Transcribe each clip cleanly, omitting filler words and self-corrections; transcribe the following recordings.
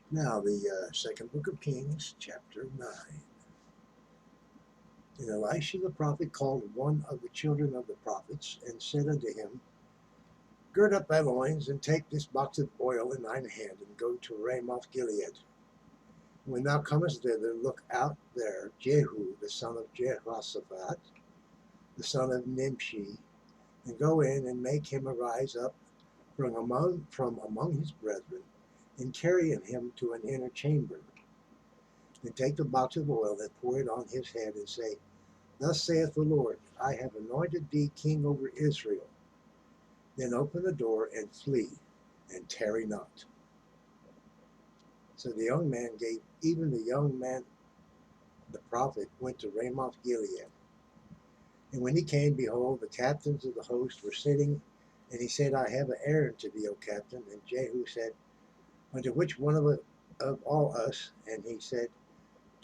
Now, the second book of Kings, chapter 9. And Elisha the prophet called one of the children of the prophets and said unto him, Gird up thy loins, and take this box of oil in thine hand, and go to Ramoth Gilead. When thou comest thither, look out there Jehu the son of Jehoshaphat, the son of Nimshi, and go in and make him arise up from among his brethren, and carry him to an inner chamber. And take the box of oil and pour it on his head, and say, Thus saith the Lord, I have anointed thee king over Israel. Then open the door and flee, and tarry not. So the young man the prophet, went to Ramoth Gilead. And when he came, behold, the captains of the host were sitting, and he said, I have an errand to thee, O captain. And Jehu said, Unto which one of all us? And he said,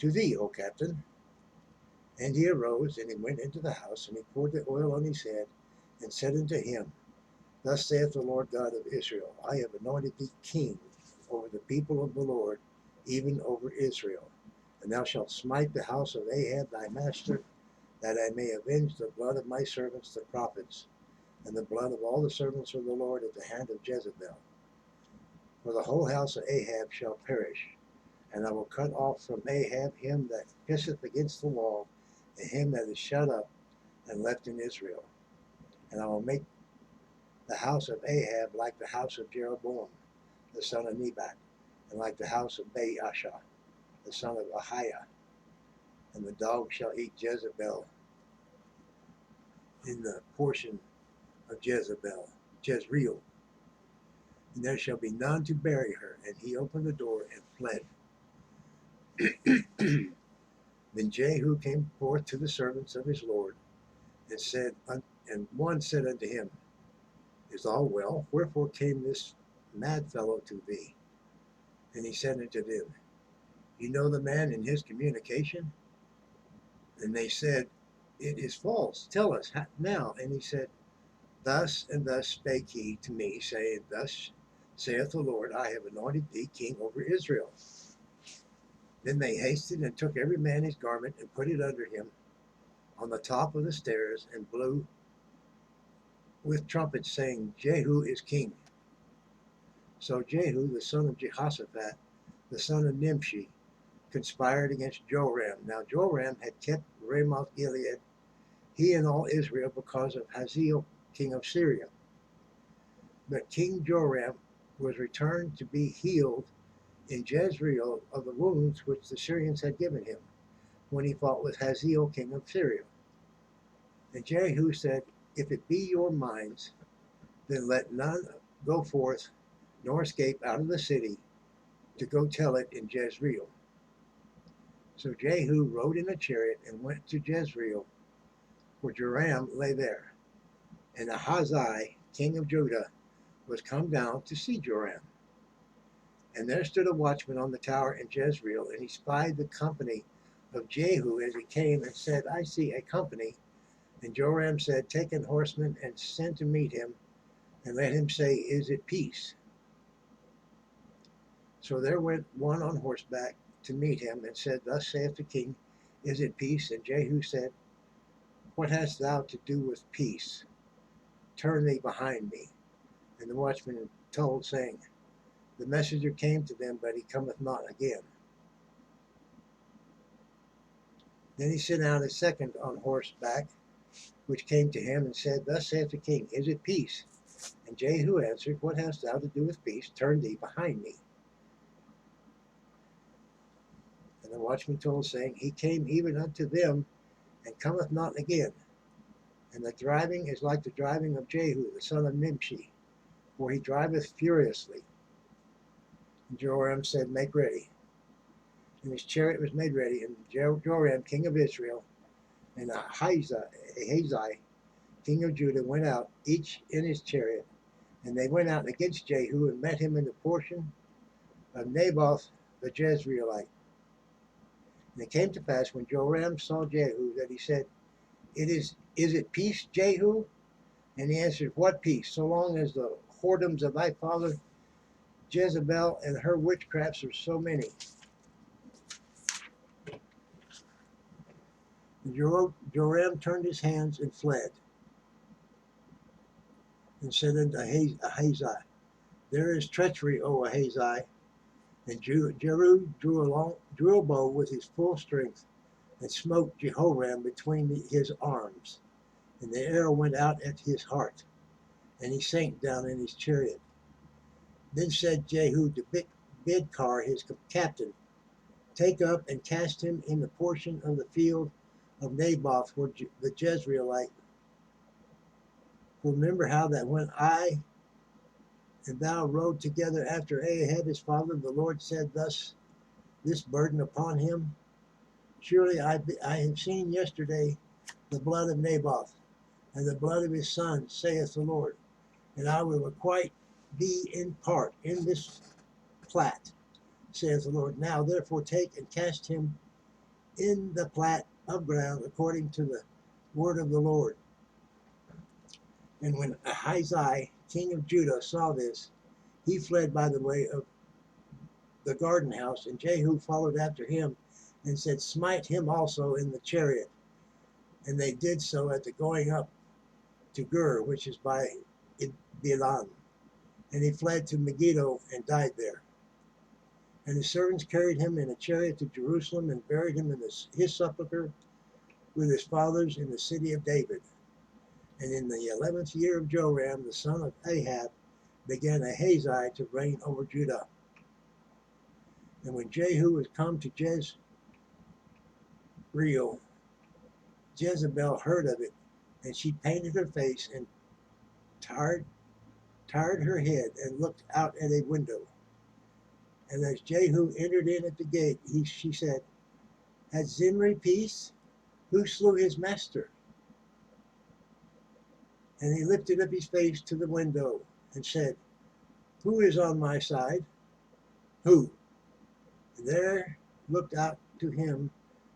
To thee, O captain. And he arose, and he went into the house, and he poured the oil on his head, and said unto him, Thus saith the Lord God of Israel, I have anointed thee king over the people of the Lord, even over Israel. And thou shalt smite the house of Ahab thy master, that I may avenge the blood of my servants the prophets, and the blood of all the servants of the Lord at the hand of Jezebel. For the whole house of Ahab shall perish, and I will cut off from Ahab him that pisseth against the wall, and him that is shut up and left in Israel. And I will make the house of Ahab like the house of Jeroboam, the son of Nebat, and like the house of Baasha, the son of Ahiah. And the dog shall eat Jezebel in the portion of Jezreel, and there shall be none to bury her. And he opened the door and fled. Then Jehu came forth to the servants of his Lord, and one said unto him, Is all well? Wherefore came this mad fellow to thee? And he said unto them, You know the man in his communication? And they said, It is false. Tell us now. And he said, Thus and thus spake he to me, saying, Thus saith the Lord, I have anointed thee king over Israel. Then they hasted and took every man his garment, and put it under him on the top of the stairs, and blew with trumpets, saying, Jehu is king. So Jehu, the son of Jehoshaphat, the son of Nimshi, conspired against Joram. Now Joram had kept Ramoth Gilead, he and all Israel, because of Hazael, king of Syria. But King Joram was returned to be healed in Jezreel of the wounds which the Syrians had given him, when he fought with Hazael, king of Syria. And Jehu said, If it be your minds, then let none go forth nor escape out of the city to go tell it in Jezreel. So Jehu rode in a chariot and went to Jezreel, for Joram lay there. And Ahaziah, king of Judah, was come down to see Joram. And there stood a watchman on the tower in Jezreel, and he spied the company of Jehu as he came, and said, I see a company. And Joram said, Take an horseman and send to meet him, and let him say, Is it peace? So there went one on horseback to meet him, and said, Thus saith the king, Is it peace? And Jehu said, What hast thou to do with peace? Turn thee behind me. And the watchman told, saying, The messenger came to them, but he cometh not again. Then he sent out a second on horseback, which came to him, and said, Thus saith the king, Is it peace? And Jehu answered, What hast thou to do with peace? Turn thee behind me. And the watchman told, saying, He came even unto them, and cometh not again. And the driving is like the driving of Jehu, the son of Nimshi, for he driveth furiously. And Joram said, Make ready. And his chariot was made ready, and Joram, king of Israel, and Ahaziah, king of Judah, went out, each in his chariot. And they went out against Jehu, and met him in the portion of Naboth the Jezreelite. And it came to pass, when Joram saw Jehu, that he said, Is it peace, Jehu? And he answered, What peace? So long as the whoredoms of thy father Jezebel and her witchcrafts are so many. And Joram turned his hands and fled, and said unto Ahazi, There is treachery, O Ahazi. And Jehu drew a bow with his full strength, and smote Jehoram between his arms. And the arrow went out at his heart, and he sank down in his chariot. Then said Jehu to Bidkar, his captain, Take up and cast him in the portion of the field of Naboth, where the Jezreelite. For remember how that when I and thou rode together after Ahab his father, the Lord said this burden upon him. Surely I have seen yesterday the blood of Naboth, and the blood of his son, saith the Lord, and I will requite thee in part in this plat, saith the Lord. Now therefore take and cast him in the plat of ground according to the word of the Lord. And when Ahazi, king of Judah, saw this, he fled by the way of the garden house, and Jehu followed after him and said, Smite him also in the chariot. And they did so at the going up to Gur, which is by Bilan. And he fled to Megiddo and died there. And his servants carried him in a chariot to Jerusalem and buried him in his sepulchre with his fathers in the city of David. And in the 11th year of Joram, the son of Ahab, began Ahazi to reign over Judah. And when Jehu was come to Jezreel, Jezebel heard of it, and she painted her face and tired her head and looked out at a window. And as Jehu entered in at the gate, she said, Has Zimri peace? Who slew his master? And he lifted up his face to the window and said, Who is on my side? Who? And there looked out to him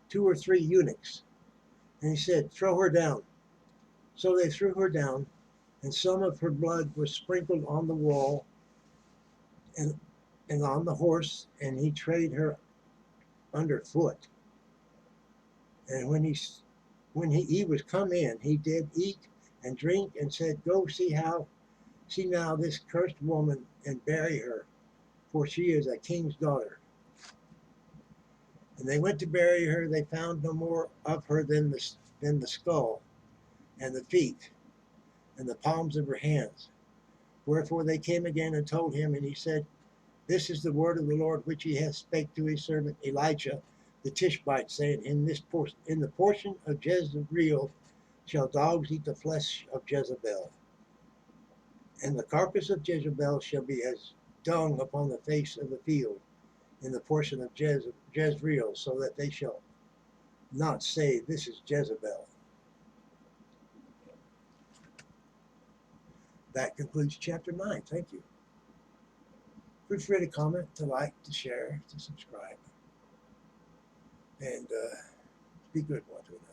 2 or 3 eunuchs. And he said, Throw her down. So they threw her down, and some of her blood was sprinkled on the wall and on the horse, and he trayed her underfoot. And when he was come in, he did eat and drink, and said, Go see now this cursed woman, and bury her, for she is a king's daughter. And they went to bury her. They found no more of her than the skull, and the feet, and the palms of her hands. Wherefore they came again and told him, and he said, This is the word of the Lord which he hath spake to his servant Elijah the Tishbite, saying, In the portion of Jezreel shall dogs eat the flesh of Jezebel, and the carcass of Jezebel shall be as dung upon the face of the field in the portion of Jezreel, so that they shall not say, This is Jezebel. That concludes chapter 9. Thank you. Feel free to comment, to like, to share, to subscribe, and be good one to another.